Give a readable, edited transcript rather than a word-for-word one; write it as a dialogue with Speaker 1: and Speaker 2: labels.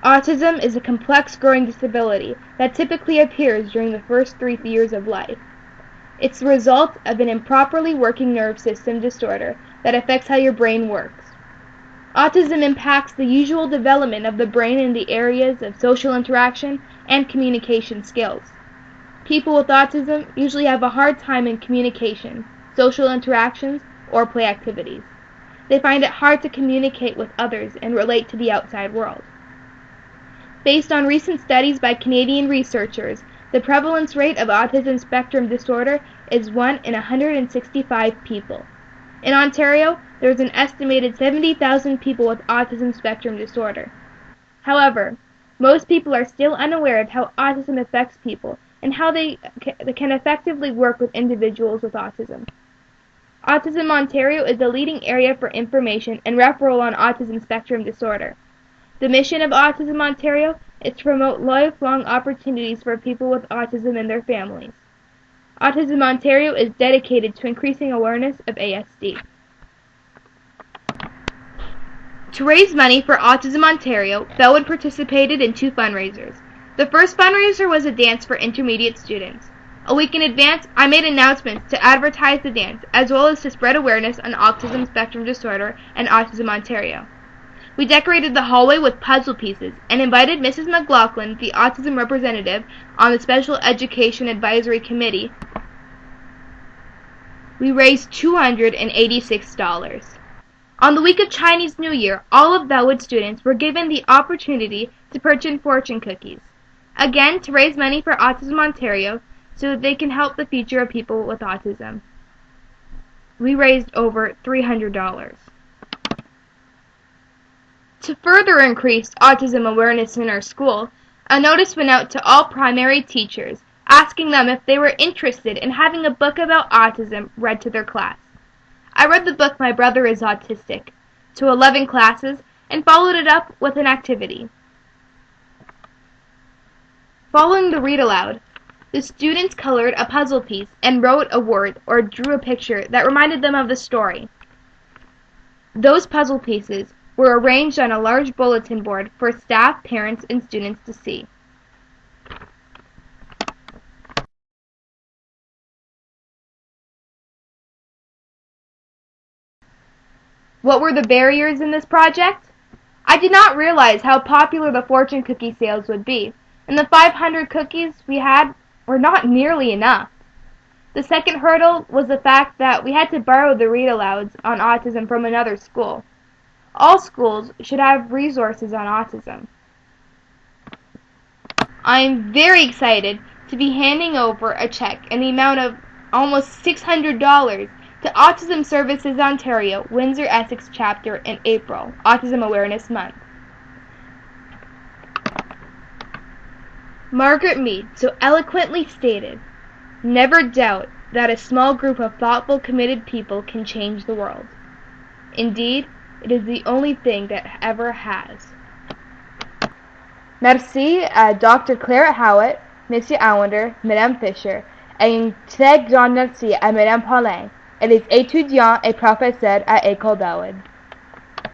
Speaker 1: Autism is a complex growing disability that typically appears during the first 3 years of life. It's the result of an improperly working nerve system disorder that affects how your brain works. Autism impacts the usual development of the brain in the areas of social interaction and communication skills. People with autism usually have a hard time in communication, social interactions, or play activities. They find it hard to communicate with others and relate to the outside world. Based on recent studies by Canadian researchers, the prevalence rate of autism spectrum disorder is 1 in 165 people. In Ontario, there is an estimated 70,000 people with autism spectrum disorder. However, most people are still unaware of how autism affects people and how they can effectively work with individuals with autism. Autism Ontario is the leading area for information and referral on autism spectrum disorder. The mission of Autism Ontario is to promote lifelong opportunities for people with autism and their families. Autism Ontario is dedicated to increasing awareness of ASD. To raise money for Autism Ontario, Bellewood participated in 2 fundraisers. The first fundraiser was a dance for intermediate students. A week in advance, I made announcements to advertise the dance, as well as to spread awareness on autism spectrum disorder and Autism Ontario. We decorated the hallway with puzzle pieces and invited Mrs. McLaughlin, the autism representative on the Special Education Advisory Committee. We raised $286. On the week of Chinese New Year, all of Bellewood students were given the opportunity to purchase fortune cookies, again to raise money for Autism Ontario so that they can help the future of people with autism. We raised over $300. To further increase autism awareness in our school, a notice went out to all primary teachers asking them if they were interested in having a book about autism read to their class. I read the book My Brother is Autistic to 11 classes and followed it up with an activity. Following the read aloud, the students colored a puzzle piece and wrote a word or drew a picture that reminded them of the story. Those puzzle pieces were arranged on a large bulletin board for staff, parents, and students to see. What were the barriers in this project? I did not realize how popular the fortune cookie sales would be, and the 500 cookies we had were not nearly enough. The second hurdle was the fact that we had to borrow the read-alouds on autism from another school. All schools should have resources on autism. I am very excited to be handing over a check in the amount of almost $600 to Autism Services Ontario, Windsor Essex Chapter in April, Autism Awareness Month. Margaret Mead so eloquently stated, "Never doubt that a small group of thoughtful, committed people can change the world. Indeed, it is the only thing that ever has." Merci à Dr. Claire Howitt, Monsieur Allender, Madame Fisher, et un très grand merci à Madame Paulin et les étudiants et professeurs à École Bellewood.